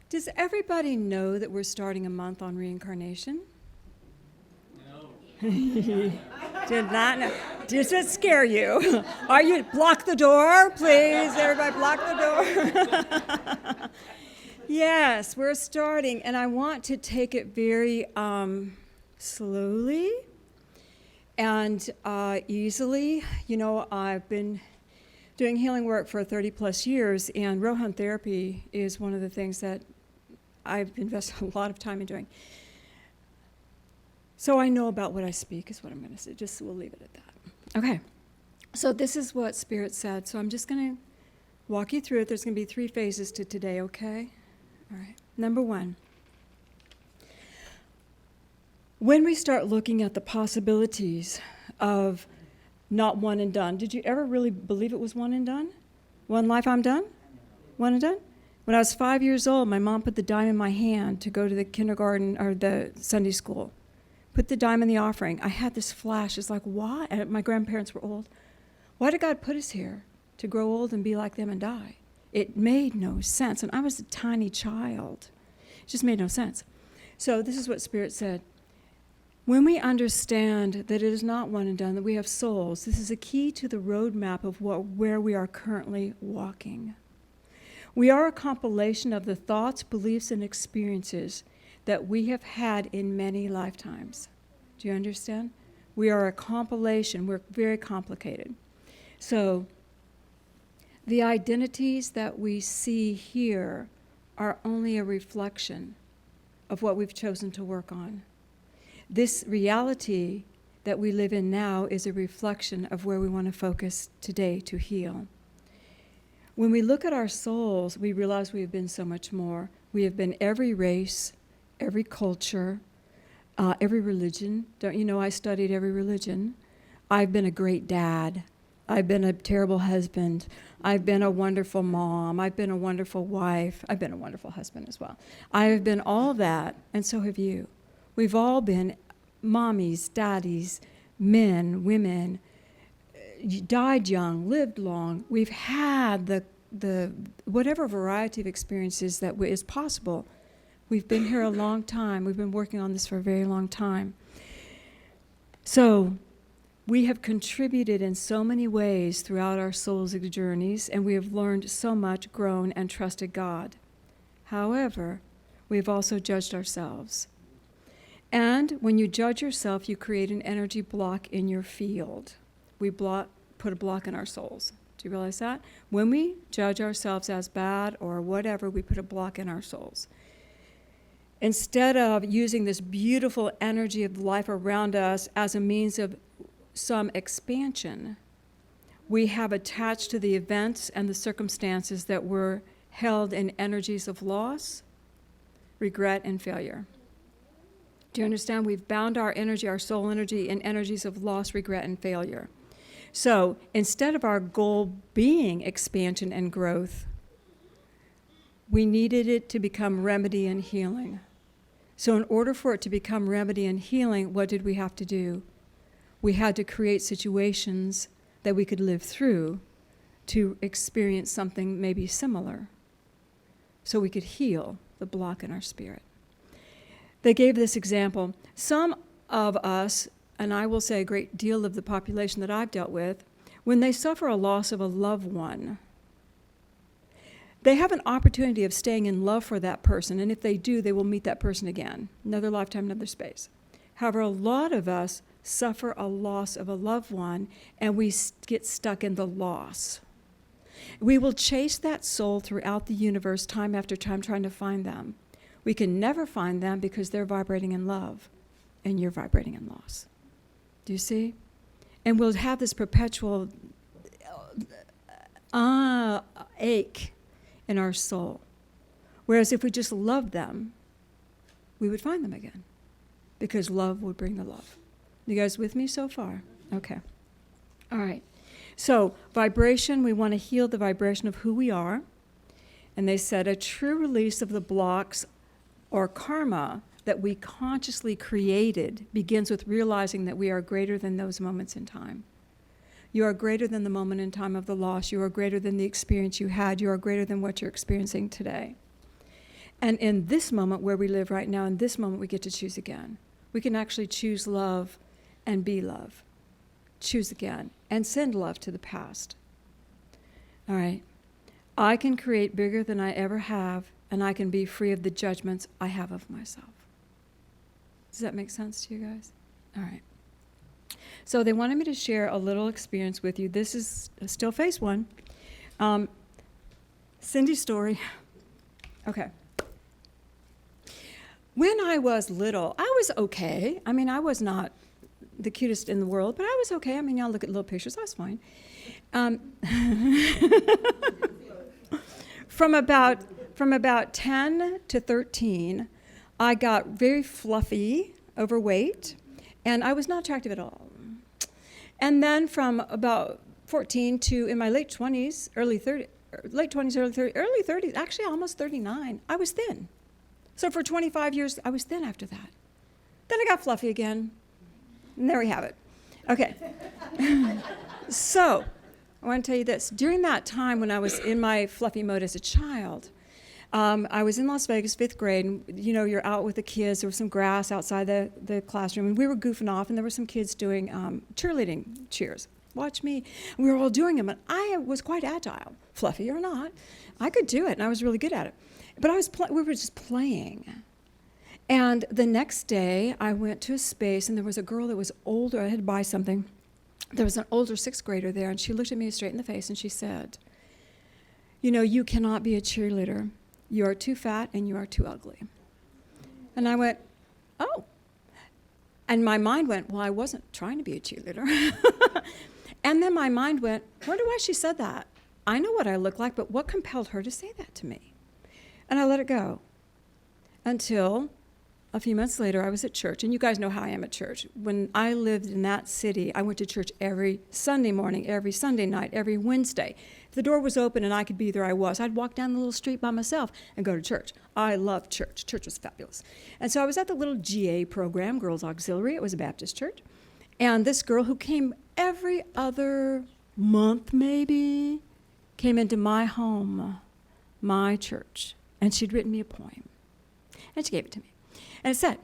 Does everybody know that we're starting a month on reincarnation? Did not know. Does it scare you? Are you block the door, please? Everybody block the door. Yes, we're starting, and I want to take it very slowly and easily. You know, I've been doing healing work for 30 plus years, and Rohan therapy is one of the things that I've invested a lot of time in doing. So I know about what I speak is what I'm going to say. Just we'll leave it at that. Okay. So this is what Spirit said. So I'm just going to walk you through it. There's going to be 3 phases to today, okay? All right. Number 1. When we start looking at the possibilities of not one and done, did you ever really believe it was one and done? One life, I'm done? One and done? When I was 5 years old, my mom put the dime in my hand to go to the kindergarten or the Sunday school. Put the dime in the offering. I had this flash. It's like, why? And my grandparents were old. Why did God put us here? To grow old and be like them and die? It made no sense. And I was a tiny child. It just made no sense. So this is what Spirit said. When we understand that it is not one and done, that we have souls, this is a key to the roadmap of where we are currently walking. We are a compilation of the thoughts, beliefs, and experiences that we have had in many lifetimes. Do you understand? We are a compilation. We're very complicated. So the identities that we see here are only a reflection of what we've chosen to work on. This reality that we live in now is a reflection of where we want to focus today to heal. When we look at our souls, we realize we have been so much more. We have been every race, every culture, every religion. Don't you know I studied every religion? I've been a great dad. I've been a terrible husband. I've been a wonderful mom. I've been a wonderful wife. I've been a wonderful husband as well. I have been all that, and so have you. We've all been mommies, daddies, men, women, died young, lived long. We've had the whatever variety of experiences that is possible. We've been here a long time. We've been working on this for a very long time. So we have contributed in so many ways throughout our soul's journeys, and we have learned so much, grown, and trusted God. However, we have also judged ourselves. And when you judge yourself, you create an energy block in your field. We put a block in our souls. Do you realize that? When we judge ourselves as bad or whatever, we put a block in our souls. Instead of using this beautiful energy of life around us as a means of some expansion, we have attached to the events and the circumstances that were held in energies of loss, regret, and failure. Do you understand? We've bound our energy, our soul energy, in energies of loss, regret, and failure. So instead of our goal being expansion and growth, we needed it to become remedy and healing. So in order for it to become remedy and healing, what did we have to do? We had to create situations that we could live through to experience something maybe similar, so we could heal the block in our spirit. They gave this example. Some of us, and I will say a great deal of the population that I've dealt with, when they suffer a loss of a loved one, they have an opportunity of staying in love for that person, and if they do, they will meet that person again. Another lifetime, another space. However, a lot of us suffer a loss of a loved one, and we get stuck in the loss. We will chase that soul throughout the universe time after time trying to find them. We can never find them because they're vibrating in love, and you're vibrating in loss. Do you see? And we'll have this perpetual ache in our soul. Whereas if we just loved them, we would find them again, because love would bring the love. You guys with me so far? Okay. All right. So vibration, we want to heal the vibration of who we are. And they said a true release of the blocks or karma that we consciously created begins with realizing that we are greater than those moments in time. You are greater than the moment in time of the loss. You are greater than the experience you had. You are greater than what you're experiencing today. And in this moment where we live right now, in this moment, we get to choose again. We can actually choose love and be love. Choose again and send love to the past. All right. I can create bigger than I ever have, and I can be free of the judgments I have of myself. Does that make sense to you guys? All right. So they wanted me to share a little experience with you. This is still phase 1. Cindy's story. Okay. When I was little, I was okay. I mean, I was not the cutest in the world, but I was okay. I mean, y'all look at little pictures. I was fine. From about 10 to 13, I got very fluffy, overweight, and I was not attractive at all. And then from about 14 to in my late 20s, early 30s, actually almost 39, I was thin. So for 25 years, I was thin after that. Then I got fluffy again, and there we have it. Okay. So I want to tell you this. During that time when I was in my fluffy mode as a child, I was in Las Vegas, 5th grade, and you're out with the kids. There was some grass outside the classroom, and we were goofing off, and there were some kids doing cheerleading cheers. Watch me. We were all doing them, and I was quite agile, fluffy or not. I could do it, and I was really good at it. But we were just playing. And the next day, I went to a space, and there was a girl that was older. I had to buy something. There was an older 6th grader there, and she looked at me straight in the face, and she said, you cannot be a cheerleader. You are too fat, and you are too ugly. And I went, oh. And my mind went, well, I wasn't trying to be a cheerleader. And then my mind went, wonder why she said that. I know what I look like, but what compelled her to say that to me? And I let it go until a few months later, I was at church. And you guys know how I am at church. When I lived in that city, I went to church every Sunday morning, every Sunday night, every Wednesday. If the door was open and I could be there, I was. I'd walk down the little street by myself and go to church. I loved church. Church was fabulous. And so I was at the little GA program, Girls Auxiliary. It was a Baptist church. And this girl who came every other month maybe came into my home, my church. And she'd written me a poem. And she gave it to me. And it said,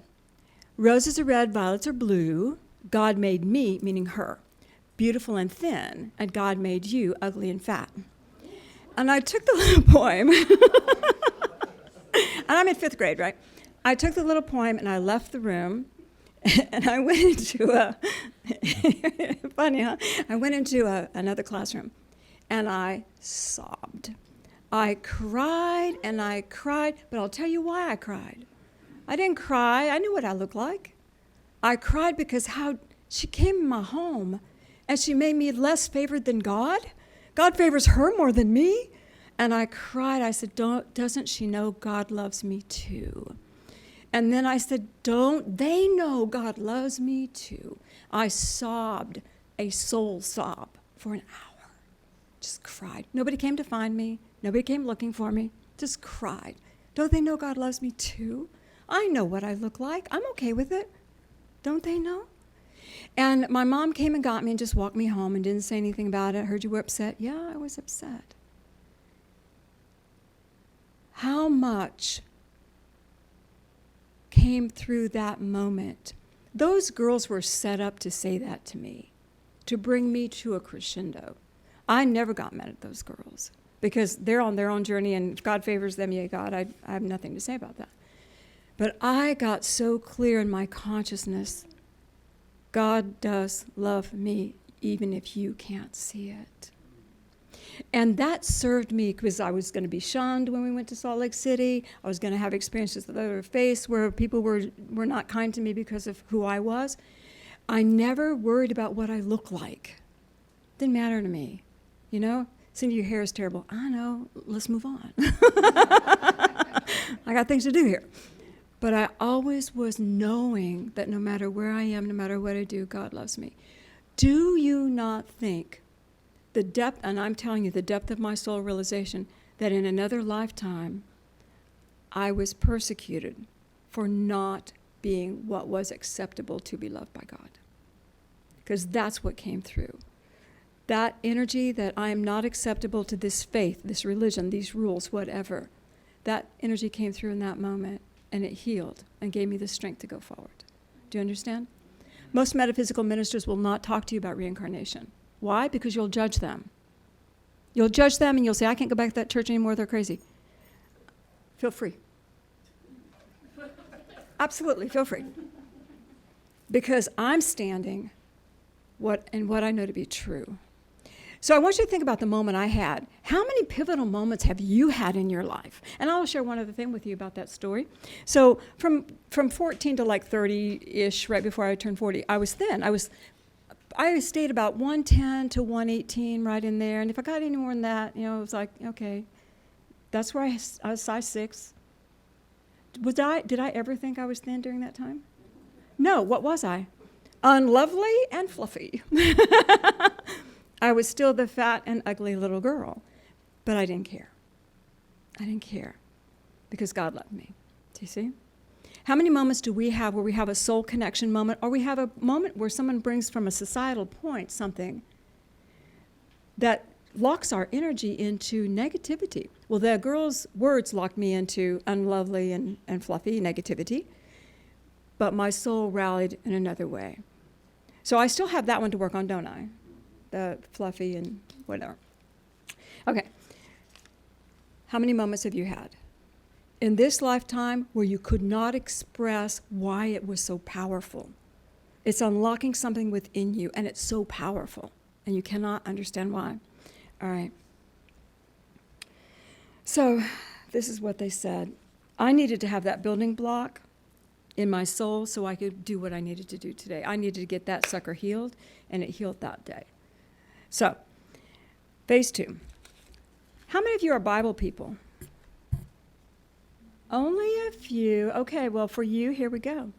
roses are red, violets are blue. God made me, meaning her, beautiful and thin, and God made you ugly and fat. And I took the little poem, and I'm in 5th grade, right? I took the little poem, and I left the room, and I went into funny, huh? I went into another classroom, and I sobbed. I cried, and I cried, but I'll tell you why I cried. I didn't cry. I knew what I looked like. I cried because how she came in my home, and she made me less favored than God. God favors her more than me. And I cried. I said, doesn't she know God loves me too? And then I said, don't they know God loves me too? I sobbed, a soul sob, for an hour. Just cried. Nobody came to find me. Nobody came looking for me. Just cried. Don't they know God loves me too? I know what I look like. I'm okay with it. Don't they know? And my mom came and got me and just walked me home and didn't say anything about it. I heard you were upset. Yeah, I was upset. How much came through that moment? Those girls were set up to say that to me, to bring me to a crescendo. I never got mad at those girls because they're on their own journey, and if God favors them, yay God, I have nothing to say about that. But I got so clear in my consciousness, God does love me even if you can't see it. And that served me because I was going to be shunned when we went to Salt Lake City. I was going to have experiences that I would face where people were not kind to me because of who I was. I never worried about what I looked like. Didn't matter to me. Cindy, your hair is terrible. I know. Let's move on. I got things to do here. But I always was knowing that no matter where I am, no matter what I do, God loves me. Do you not think the depth, and I'm telling you the depth of my soul realization, that in another lifetime, I was persecuted for not being what was acceptable to be loved by God? Because that's what came through. That energy that I am not acceptable to this faith, this religion, these rules, whatever. that energy came through in that moment, and it healed and gave me the strength to go forward. Do you understand? Most metaphysical ministers will not talk to you about reincarnation. Why? Because you'll judge them. You'll judge them and you'll say, I can't go back to that church anymore, they're crazy. Feel free. Absolutely, feel free. Because I'm standing what I know to be true. So I want you to think about the moment I had. How many pivotal moments have you had in your life? And I'll share one other thing with you about that story. So from 14 to like 30-ish, right before I turned 40, I was thin. I stayed about 110 to 118, right in there. And if I got any more than that, it was like, okay, that's where I was size 6. Did I ever think I was thin during that time? No, what was I? Unlovely and fluffy. I was still the fat and ugly little girl, but I didn't care. I didn't care because God loved me. Do you see? How many moments do we have where we have a soul connection moment, or we have a moment where someone brings from a societal point something that locks our energy into negativity? Well, the girl's words locked me into unlovely and fluffy negativity, but my soul rallied in another way. So I still have that one to work on, don't I? The fluffy and whatever. Okay. How many moments have you had in this lifetime where you could not express why it was so powerful? It's unlocking something within you, and it's so powerful, and you cannot understand why. All right. So this is what they said. I needed to have that building block in my soul so I could do what I needed to do today. I needed to get that sucker healed, and it healed that day. So, phase 2. How many of you are Bible people? Only a few. Okay, well, for you, here we go.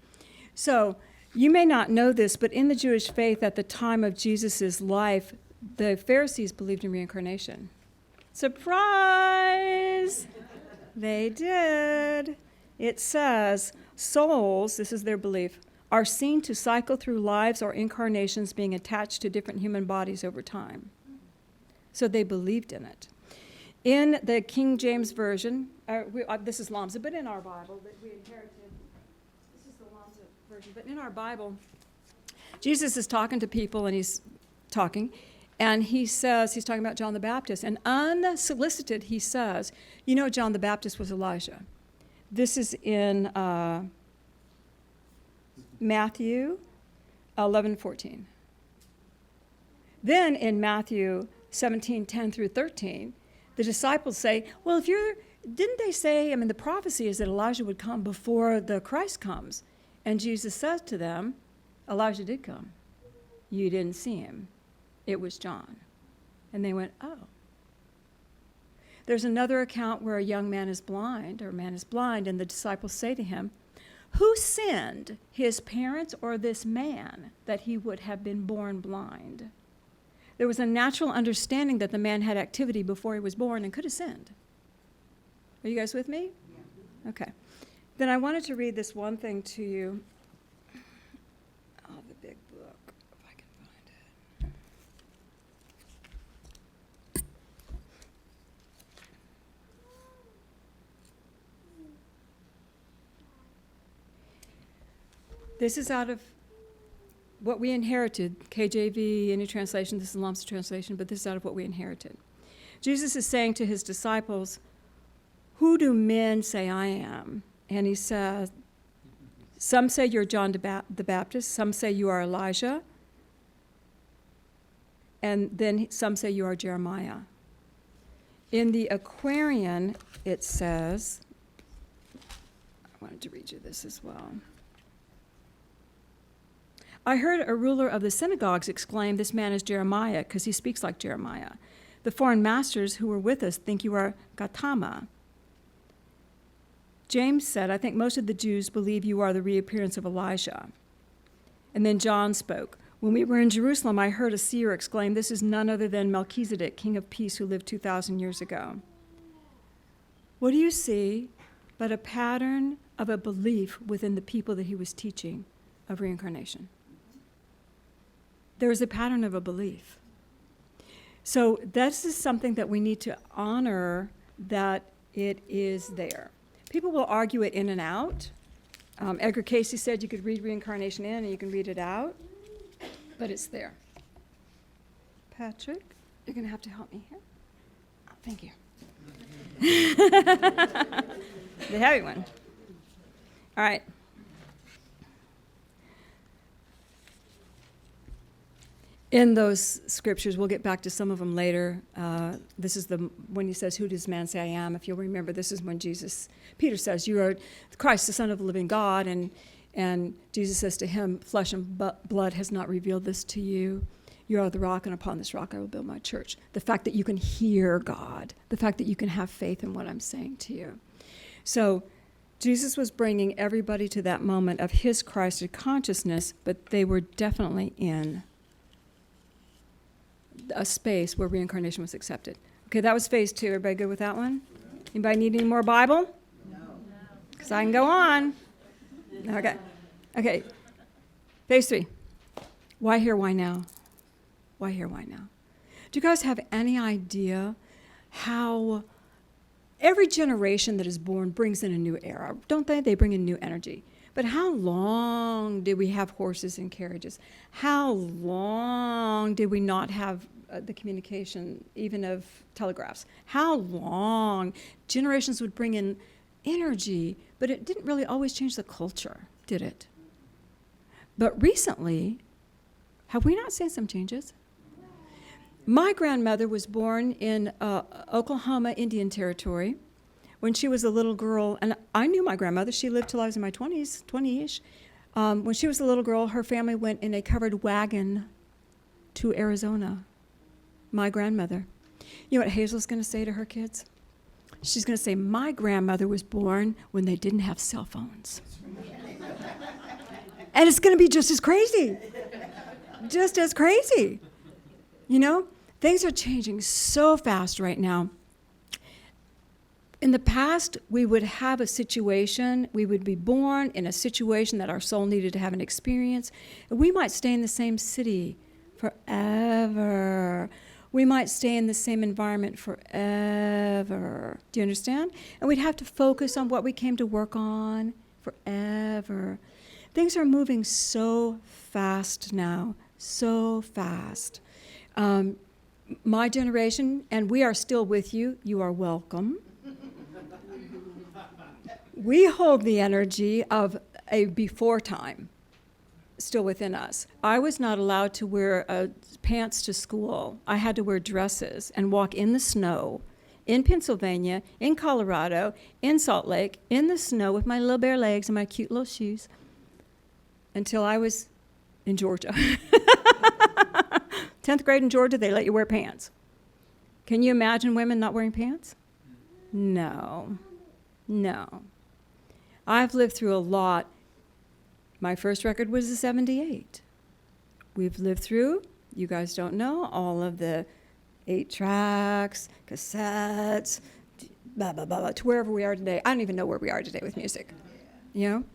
So, you may not know this, but in the Jewish faith at the time of Jesus' life, the Pharisees believed in reincarnation. Surprise! They did. It says, souls, this is their belief, are seen to cycle through lives or incarnations being attached to different human bodies over time. So they believed in it. In the King James Version, this is Lamsa, but in our Bible that we inherited, this is the Lamsa version, but in our Bible, Jesus is talking to people, and he's talking, and he says, he's talking about John the Baptist, and unsolicited he says, John the Baptist was Elijah. This is in Matthew 11:14. Then in Matthew 17:10 through 13, the disciples say, well, didn't they say, the prophecy is that Elijah would come before the Christ comes. And Jesus says to them, Elijah did come. You didn't see him. It was John. And they went, oh. There's another account where a young man is blind, and the disciples say to him, who sinned, his parents or this man, that he would have been born blind? There was a natural understanding that the man had activity before he was born and could have sinned. Are you guys with me? Yeah. Okay. Then I wanted to read this one thing to you. Oh, the big book, if I can find it. This is out of what we inherited. KJV, any translation, this is Lamsa translation, but this is out of what we inherited. Jesus is saying to his disciples, who do men say I am? And he says, some say you're John the Baptist, some say you are Elijah, and then some say you are Jeremiah. In the Aquarian, it says, I wanted to read you this as well. I heard a ruler of the synagogues exclaim, this man is Jeremiah, because he speaks like Jeremiah. The foreign masters who were with us think you are Gautama. James said, I think most of the Jews believe you are the reappearance of Elijah. And then John spoke. When we were in Jerusalem, I heard a seer exclaim, this is none other than Melchizedek, king of peace, who lived 2,000 years ago. What do you see but a pattern of a belief within the people that he was teaching of reincarnation? There is a pattern of a belief. So this is something that we need to honor, that It is there. People will argue it in and out. Edgar Casey said you could read Reincarnation in and you can read it out, but it's there. Patrick, you're going to have to help me here. Oh, thank you. The heavy one. All right. In those scriptures, we'll get back to some of them later. This is when he says, "Who does man say I am?" If you'll remember, this is when Peter says, "You are Christ, the Son of the living God," and Jesus says to him, "Flesh and blood has not revealed this to you. You are the rock, and upon this rock I will build my church." The fact that you can hear God, the fact that you can have faith in what I'm saying to you. So Jesus was bringing everybody to that moment of his Christed consciousness, but they were definitely in a space where reincarnation was accepted. Okay, that was phase 2. Everybody good with that one? Anybody need any more Bible? No. Because I can go on. Okay. Phase 3. Why here, why now? Why here, why now? Do you guys have any idea how every generation that is born brings in a new era? Don't they? They bring in new energy. But how long did we have horses and carriages? How long did we not have the communication, even of telegraphs? How long? Generations would bring in energy, but it didn't really always change the culture, did it? But recently, have we not seen some changes? My grandmother was born in Oklahoma Indian Territory. When she was a little girl, and I knew my grandmother, she lived till I was in my 20s, 20-ish. When she was a little girl, her family went in a covered wagon to Arizona. My grandmother. You know what Hazel's going to say to her kids? She's going to say, my grandmother was born when they didn't have cell phones. And it's going to be just as crazy. Just as crazy. You know, things are changing so fast right now. In the past, we would have a situation, we would be born in a situation that our soul needed to have an experience, and we might stay in the same city forever. We might stay in the same environment forever. Do you understand? And we'd have to focus on what we came to work on forever. Things are moving so fast now, so fast. My generation, and we are still with you, you are welcome. We hold the energy of a before time still within us. I was not allowed to wear pants to school. I had to wear dresses and walk in the snow in Pennsylvania, in Colorado, in Salt Lake, in the snow with my little bare legs and my cute little shoes until I was in Georgia. 10th grade in Georgia, they let you wear pants. Can you imagine women not wearing pants? No. I've lived through a lot. My first record was a 78. We've lived through, you guys don't know, all of the 8 tracks, cassettes, blah, blah, blah, blah, to wherever we are today. I don't even know where we are today with music. You know?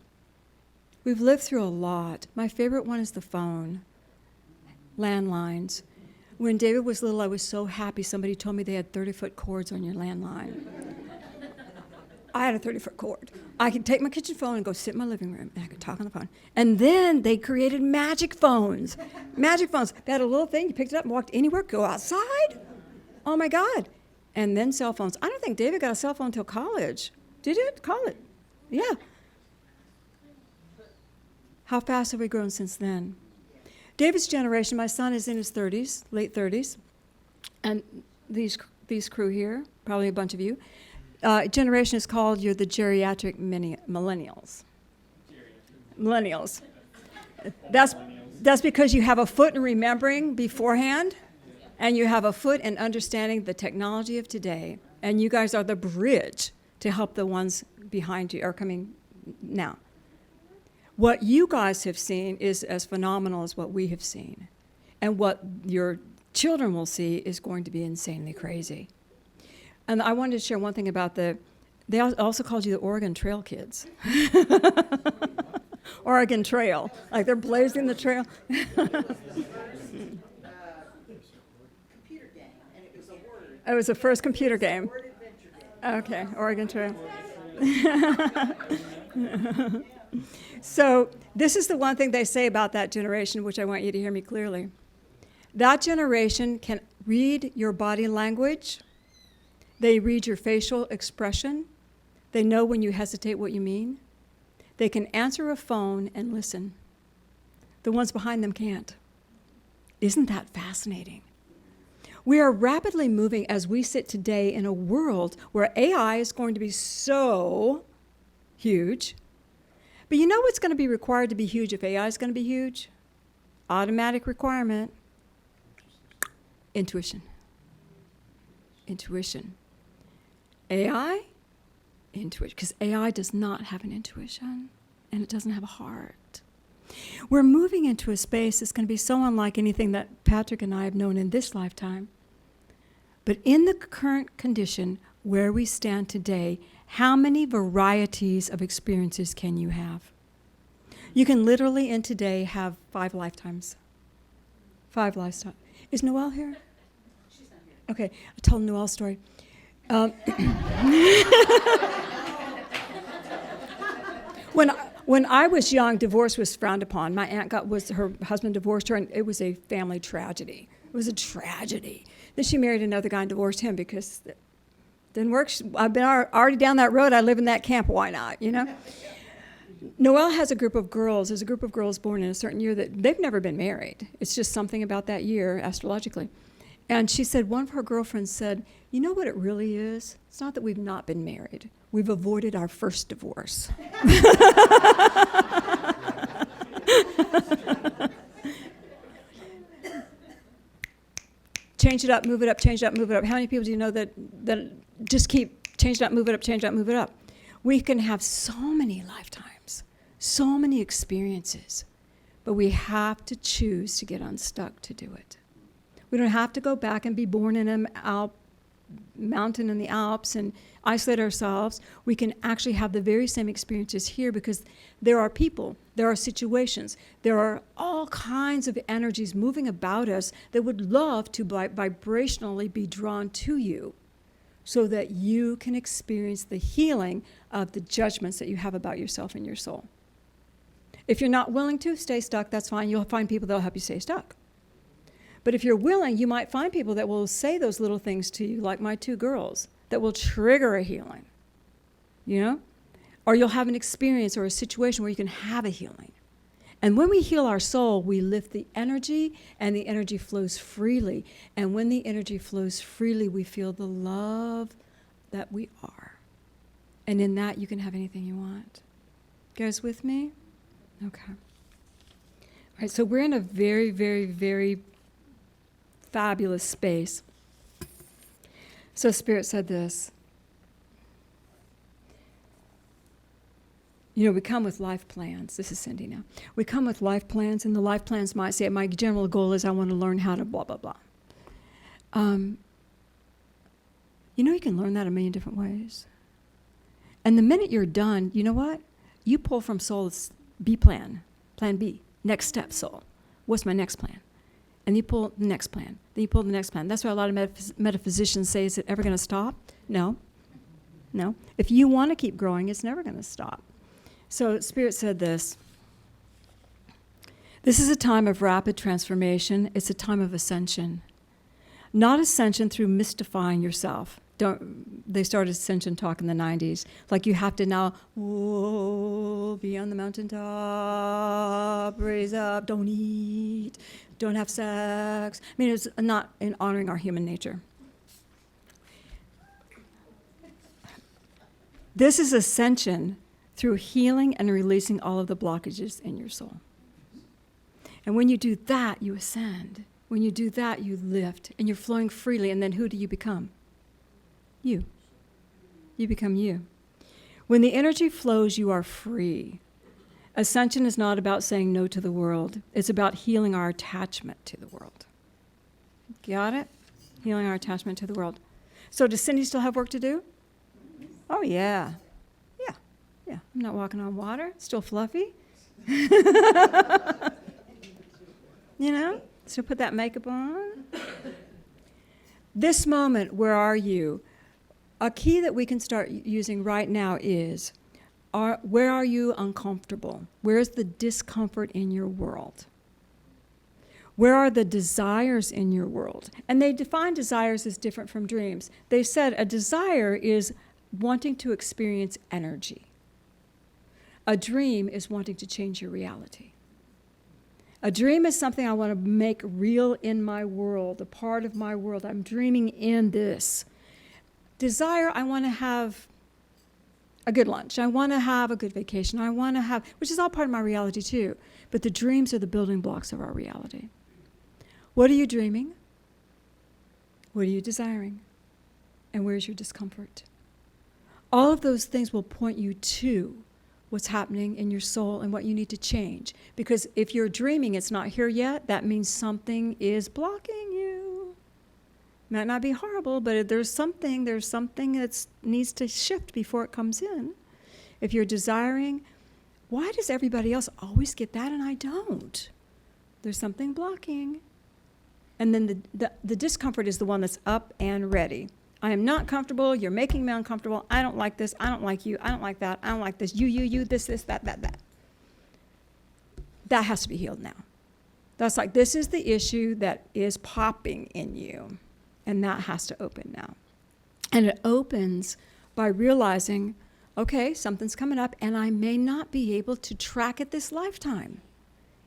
We've lived through a lot. My favorite one is the phone, landlines. When David was little, I was so happy somebody told me they had 30-foot cords on your landline. I had a 30-foot cord. I could take my kitchen phone and go sit in my living room, and I could talk on the phone. And then they created magic phones. Magic phones. They had a little thing. You picked it up and walked anywhere, go outside. Oh, my God. And then cell phones. I don't think David got a cell phone until college. Did it? College. Yeah. How fast have we grown since then? David's generation, my son is in his 30s, late 30s. And these crew here, probably a bunch of you, generation is called, you're the geriatric millennials. Millennials. That's because you have a foot in remembering beforehand, and you have a foot in understanding the technology of today, and you guys are the bridge to help the ones behind you are coming now. What you guys have seen is as phenomenal as what we have seen, and what your children will see is going to be insanely crazy. And I wanted to share one thing about they also called you the Oregon Trail kids. Oregon Trail, like they're blazing the trail. Computer game, and it was a word. It was the first computer game. Word adventure game. Okay, Oregon Trail. So this is the one thing they say about that generation, which I want you to hear me clearly. That generation can read your body language. They read your facial expression. They know when you hesitate what you mean. They can answer a phone and listen. The ones behind them can't. Isn't that fascinating? We are rapidly moving as we sit today in a world where AI is going to be so huge. But you know what's going to be required to be huge if AI is going to be huge? Automatic requirement. Intuition. Intuition. AI? Intuition. Because AI does not have an intuition, and it doesn't have a heart. We're moving into a space that's going to be so unlike anything that Patrick and I have known in this lifetime. But in the current condition where we stand today, how many varieties of experiences can you have? You can literally in today have 5 lifetimes. 5 lifetimes. Is Noelle here? She's not here. Okay, I'll tell Noelle's story. When I was young, divorce was frowned upon. My aunt her husband divorced her, and it was a family tragedy. It was a tragedy. Then she married another guy and divorced him because it didn't work. I've been already down that road. I live in that camp. Why not, you know? Noelle has a group of girls. There's a group of girls born in a certain year that they've never been married. It's just something about that year, astrologically. And she said, one of her girlfriends said, you know what it really is? It's not that we've not been married. We've avoided our first divorce. Change it up, move it up, change it up, move it up. How many people do you know that just keep change it up, move it up, change it up, move it up? We can have so many lifetimes, so many experiences, but we have to choose to get unstuck to do it. We don't have to go back and be born in an mountain in the Alps and isolate ourselves. We can actually have the very same experiences here because there are people, there are situations, there are all kinds of energies moving about us that would love to vibrationally be drawn to you so that you can experience the healing of the judgments that you have about yourself and your soul. If you're not willing to stay stuck, that's fine. You'll find people that will help you stay stuck. But if you're willing, you might find people that will say those little things to you, like my 2 girls, that will trigger a healing, you know? Or you'll have an experience or a situation where you can have a healing. And when we heal our soul, we lift the energy, and the energy flows freely. And when the energy flows freely, we feel the love that we are. And in that, you can have anything you want. You guys with me? Okay. All right, so we're in a very, very, very fabulous space. So Spirit said this. You know, we come with life plans. This is Cindy now. We come with life plans, and the life plans might say, my general goal is I want to learn how to blah, blah, blah. You know, you can learn that a million different ways. And the minute you're done, you know what? You pull from soul's B plan B, next step, soul. What's my next plan? And you pull the next plan. Then you pull the next plan. That's why a lot of metaphysicians say, is it ever going to stop? No. No. If you want to keep growing, it's never going to stop. So Spirit said this. This is a time of rapid transformation. It's a time of ascension. Not ascension through mystifying yourself. They started ascension talk in the 90s. Like you have to now, whoa, be on the mountaintop, raise up, don't eat, don't have sex. I mean, it's not in honoring our human nature. This is ascension through healing and releasing all of the blockages in your soul. And when you do that, you ascend. When you do that, you lift, and you're flowing freely, and then who do you become? You. You become you. When the energy flows, you are free. Ascension is not about saying no to the world. It's about healing our attachment to the world. Got it? Healing our attachment to the world. So does Cindy still have work to do? Oh, yeah. Yeah. Yeah. I'm not walking on water. Still fluffy. You know? So put that makeup on. This moment, where are you? A key that we can start using right now is, where are you uncomfortable? Where's the discomfort in your world? Where are the desires in your world? And they define desires as different from dreams. They said a desire is wanting to experience energy. A dream is wanting to change your reality. A dream is something I want to make real in my world, a part of my world. I'm dreaming in this. Desire, I want to have a good lunch. I want to have a good vacation. I want to have, which is all part of my reality too. But the dreams are the building blocks of our reality. What are you dreaming? What are you desiring? And where's your discomfort? All of those things will point you to what's happening in your soul and what you need to change. Because if you're dreaming it's not here yet, that means something is blocking you. Might not be horrible, but there's something that needs to shift before it comes in. If you're desiring, why does everybody else always get that and I don't? There's something blocking. And then the discomfort is the one that's up and ready. I am not comfortable. You're making me uncomfortable. I don't like this. I don't like you. I don't like that. I don't like this. You, this, that. That has to be healed now. That's like, this is the issue that is popping in you. And that has to open now. And it opens by realizing, okay, something's coming up and I may not be able to track it this lifetime.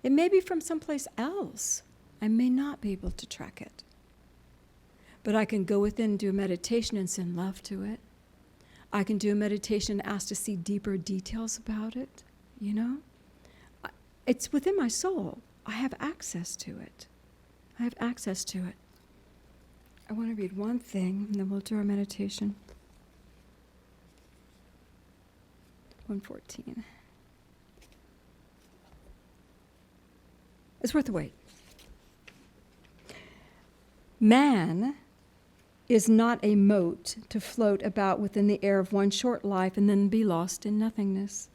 It may be from someplace else. I may not be able to track it. But I can go within and do a meditation and send love to it. I can do a meditation and ask to see deeper details about it, you know? It's within my soul. I have access to it. I have access to it. I want to read one thing, and then we'll do our meditation. 114. It's worth the wait. Man is not a mote to float about within the air of one short life and then be lost in nothingness.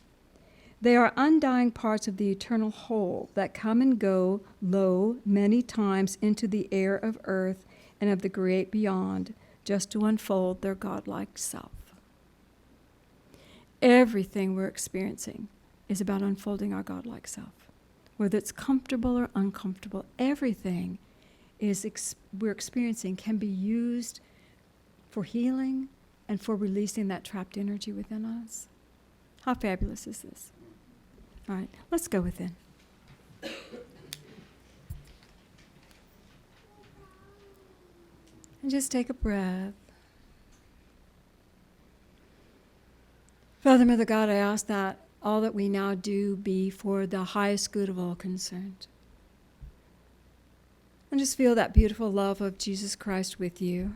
They are undying parts of the eternal whole that come and go low many times into the air of earth and of the great beyond, just to unfold their godlike self. Everything we're experiencing is about unfolding our godlike self. Whether it's comfortable or uncomfortable, everything we're experiencing can be used for healing and for releasing that trapped energy within us. How fabulous is this? All right, let's go within. And just take a breath. Father, Mother God, I ask that all that we now do be for the highest good of all concerned. And just feel that beautiful love of Jesus Christ with you,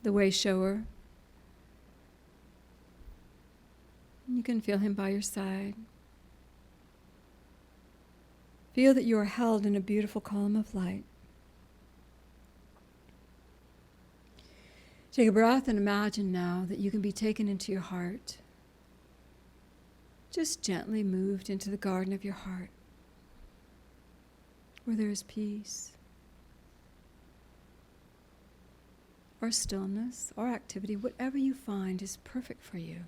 the way shower. You can feel him by your side. Feel that you are held in a beautiful column of light. Take a breath and imagine now that you can be taken into your heart. Just gently moved into the garden of your heart, where there is peace, or stillness, or activity. Whatever you find is perfect for you.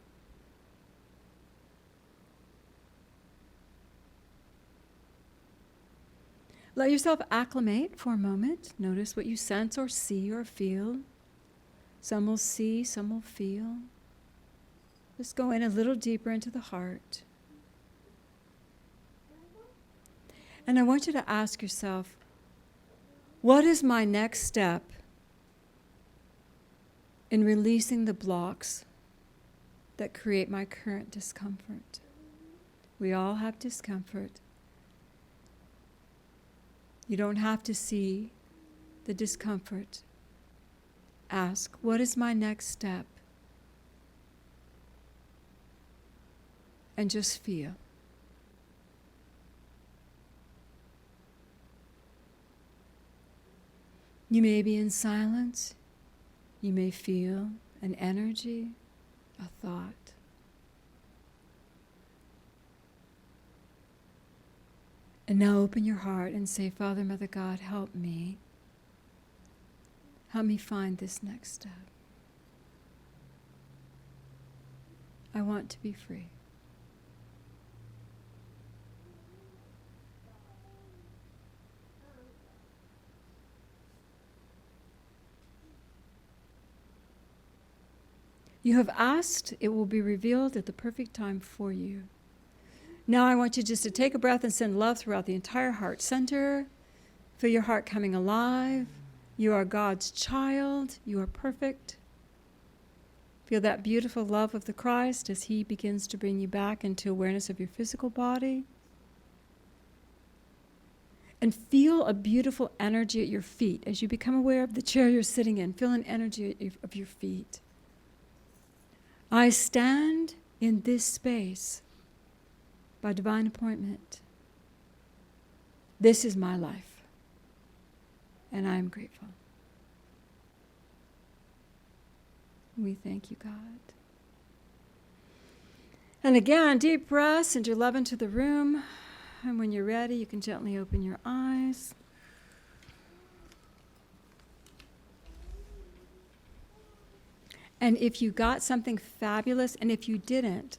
Let yourself acclimate for a moment. Notice what you sense or see or feel. Some will see, some will feel. Just go in a little deeper into the heart. And I want you to ask yourself, what is my next step in releasing the blocks that create my current discomfort? We all have discomfort. You don't have to see the discomfort. Ask, what is my next step? And just feel. You may be in silence. You may feel an energy, a thought. And now open your heart and say, Father, Mother God, help me. Help me find this next step. I want to be free. You have asked, it will be revealed at the perfect time for you. Now I want you just to take a breath and send love throughout the entire heart center. Feel your heart coming alive. You are God's child. You are perfect. Feel that beautiful love of the Christ as He begins to bring you back into awareness of your physical body. And feel a beautiful energy at your feet as you become aware of the chair you're sitting in. Feel an energy of your feet. I stand in this space by divine appointment. This is my life, and I am grateful. We thank you, God. And again, deep breath, send your love into the room. And when you're ready, you can gently open your eyes. And if you got something fabulous, and if you didn't,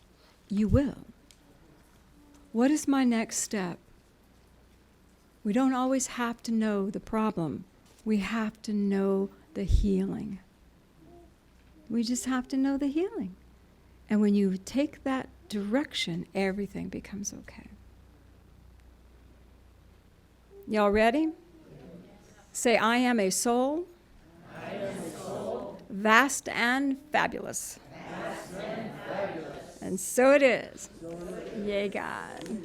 you will. What is my next step? We don't always have to know the problem. We have to know the healing. We just have to know the healing. And when you take that direction, everything becomes okay. Y'all ready? Say, I am a soul. I am a soul. Vast and fabulous. Vast and fabulous. And so it is. Yay, God.